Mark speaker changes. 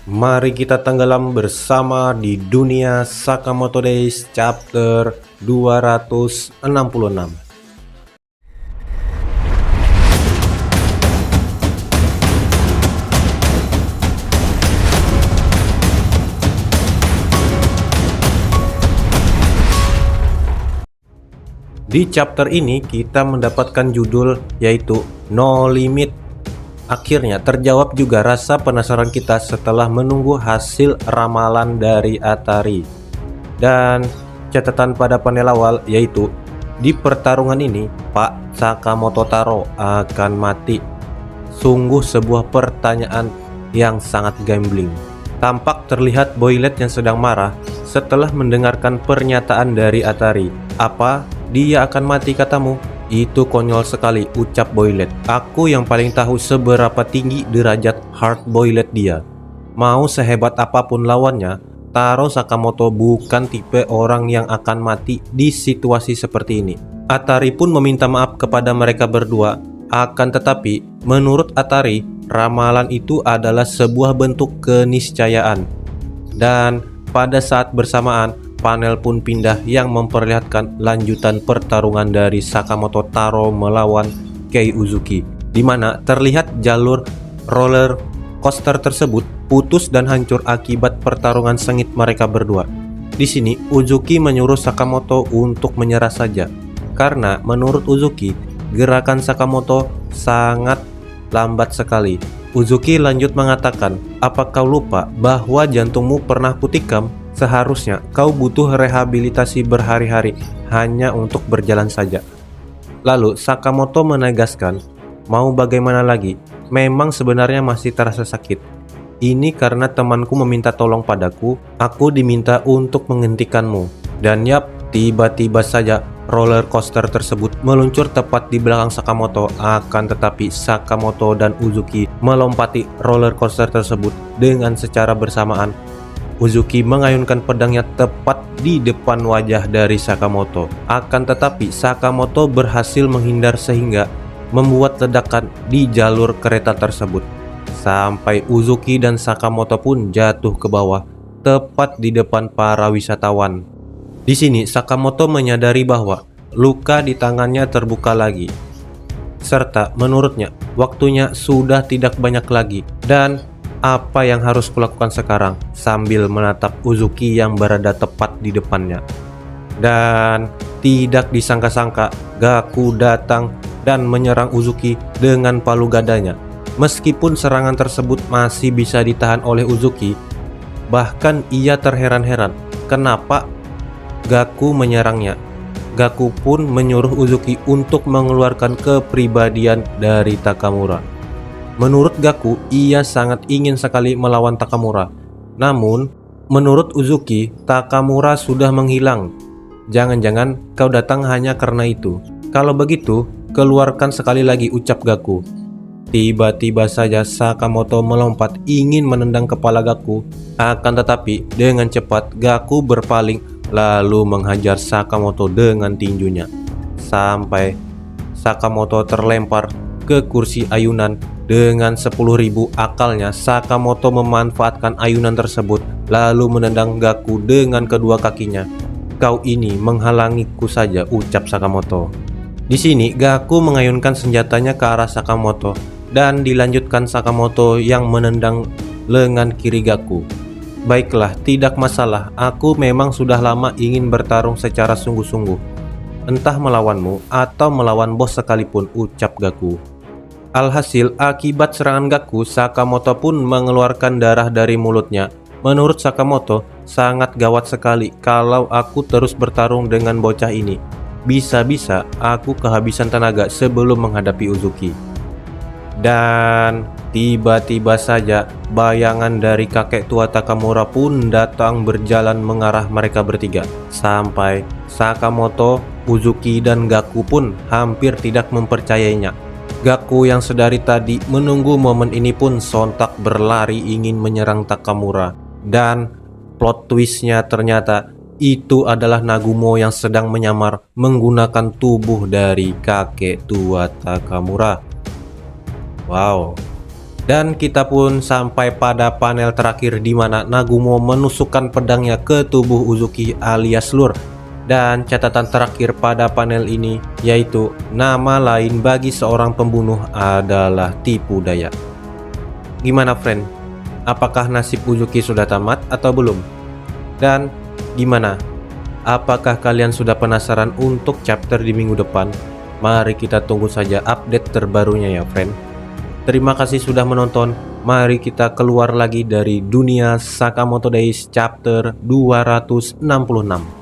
Speaker 1: Mari kita tenggelam bersama di dunia Sakamoto Days chapter 266. Di chapter ini kita mendapatkan judul yaitu No Limit. Akhirnya terjawab juga rasa penasaran kita setelah menunggu hasil ramalan dari Atari. Dan catatan pada panel awal yaitu di pertarungan ini Pak Sakamoto Taro akan mati. Sungguh sebuah pertanyaan yang sangat gambling. Tampak terlihat Boylet yang sedang marah setelah mendengarkan pernyataan dari Atari. Apa? Dia akan mati katamu? Itu konyol sekali, ucap Boylet. Aku yang paling tahu seberapa tinggi derajat heart Boylet dia. Mau sehebat apapun lawannya, Taro Sakamoto bukan tipe orang yang akan mati di situasi seperti ini. Atari pun meminta maaf kepada mereka berdua. Akan tetapi, menurut Atari, ramalan itu adalah sebuah bentuk keniscayaan. Dan pada saat bersamaan, panel pun pindah yang memperlihatkan lanjutan pertarungan dari Sakamoto Taro melawan Kei Uzuki, di mana terlihat jalur roller coaster tersebut putus dan hancur akibat pertarungan sengit mereka berdua. Di sini Uzuki menyuruh Sakamoto untuk menyerah saja, karena menurut Uzuki gerakan Sakamoto sangat lambat sekali. Uzuki lanjut mengatakan, "Apa kau lupa bahwa jantungmu pernah kutikam? Seharusnya kau butuh rehabilitasi berhari-hari hanya untuk berjalan saja." Lalu Sakamoto menegaskan, "Mau bagaimana lagi? Memang sebenarnya masih terasa sakit. Ini karena temanku meminta tolong padaku, aku diminta untuk menghentikanmu." Dan yap, tiba-tiba saja roller coaster tersebut meluncur tepat di belakang Sakamoto. Akan tetapi Sakamoto dan Uzuki melompati roller coaster tersebut dengan secara bersamaan. Uzuki mengayunkan pedangnya tepat di depan wajah dari Sakamoto. Akan tetapi Sakamoto berhasil menghindar sehingga membuat ledakan di jalur kereta tersebut. Sampai Uzuki dan Sakamoto pun jatuh ke bawah, tepat di depan para wisatawan. Di sini Sakamoto menyadari bahwa luka di tangannya terbuka lagi. Serta menurutnya waktunya sudah tidak banyak lagi. Dan apa yang harus kulakukan sekarang? Sambil menatap Uzuki yang berada tepat di depannya. Dan tidak disangka-sangka Gaku datang dan menyerang Uzuki dengan palu gadanya. Meskipun serangan tersebut masih bisa ditahan oleh Uzuki, bahkan ia terheran-heran kenapa Gaku menyerangnya. Gaku pun menyuruh Uzuki untuk mengeluarkan kepribadian dari Takamura. Menurut Gaku, ia sangat ingin sekali melawan Takamura. Namun, menurut Uzuki, Takamura sudah menghilang. Jangan-jangan kau datang hanya karena itu. Kalau begitu, keluarkan sekali lagi, ucap Gaku. Tiba-tiba saja Sakamoto melompat ingin menendang kepala Gaku. Akan tetapi, dengan cepat Gaku berpaling lalu menghajar Sakamoto dengan tinjunya. Sampai Sakamoto terlempar ke kursi ayunan. Dengan 10.000 akalnya, Sakamoto memanfaatkan ayunan tersebut lalu menendang Gaku dengan kedua kakinya. "Kau ini menghalangiku saja," ucap Sakamoto. Di sini Gaku mengayunkan senjatanya ke arah Sakamoto dan dilanjutkan Sakamoto yang menendang lengan kiri Gaku. "Baiklah, tidak masalah. Aku memang sudah lama ingin bertarung secara sungguh-sungguh. Entah melawanmu atau melawan bos sekalipun," ucap Gaku. Alhasil, akibat serangan Gaku, Sakamoto pun mengeluarkan darah dari mulutnya. Menurut Sakamoto, sangat gawat sekali kalau aku terus bertarung dengan bocah ini. Bisa-bisa aku kehabisan tenaga sebelum menghadapi Uzuki. Dan tiba-tiba saja bayangan dari kakek tua Takamura pun datang berjalan mengarah mereka bertiga. Sampai Sakamoto, Uzuki, dan Gaku pun hampir tidak mempercayainya. Gaku yang sedari tadi menunggu momen ini pun sontak berlari ingin menyerang Takamura. Dan plot twistnya ternyata itu adalah Nagumo yang sedang menyamar menggunakan tubuh dari kakek tua Takamura. Wow, Dan kita pun sampai pada panel terakhir di mana Nagumo menusukkan pedangnya ke tubuh Uzuki alias Lur. Dan catatan terakhir pada panel ini yaitu nama lain bagi seorang pembunuh adalah tipu daya. Gimana friend? Apakah nasib Uzuki sudah tamat atau belum? Dan gimana? Apakah kalian sudah penasaran untuk chapter di minggu depan? Mari kita tunggu saja update terbarunya ya friend. Terima kasih sudah menonton. Mari kita keluar lagi dari dunia Sakamoto Days chapter 266.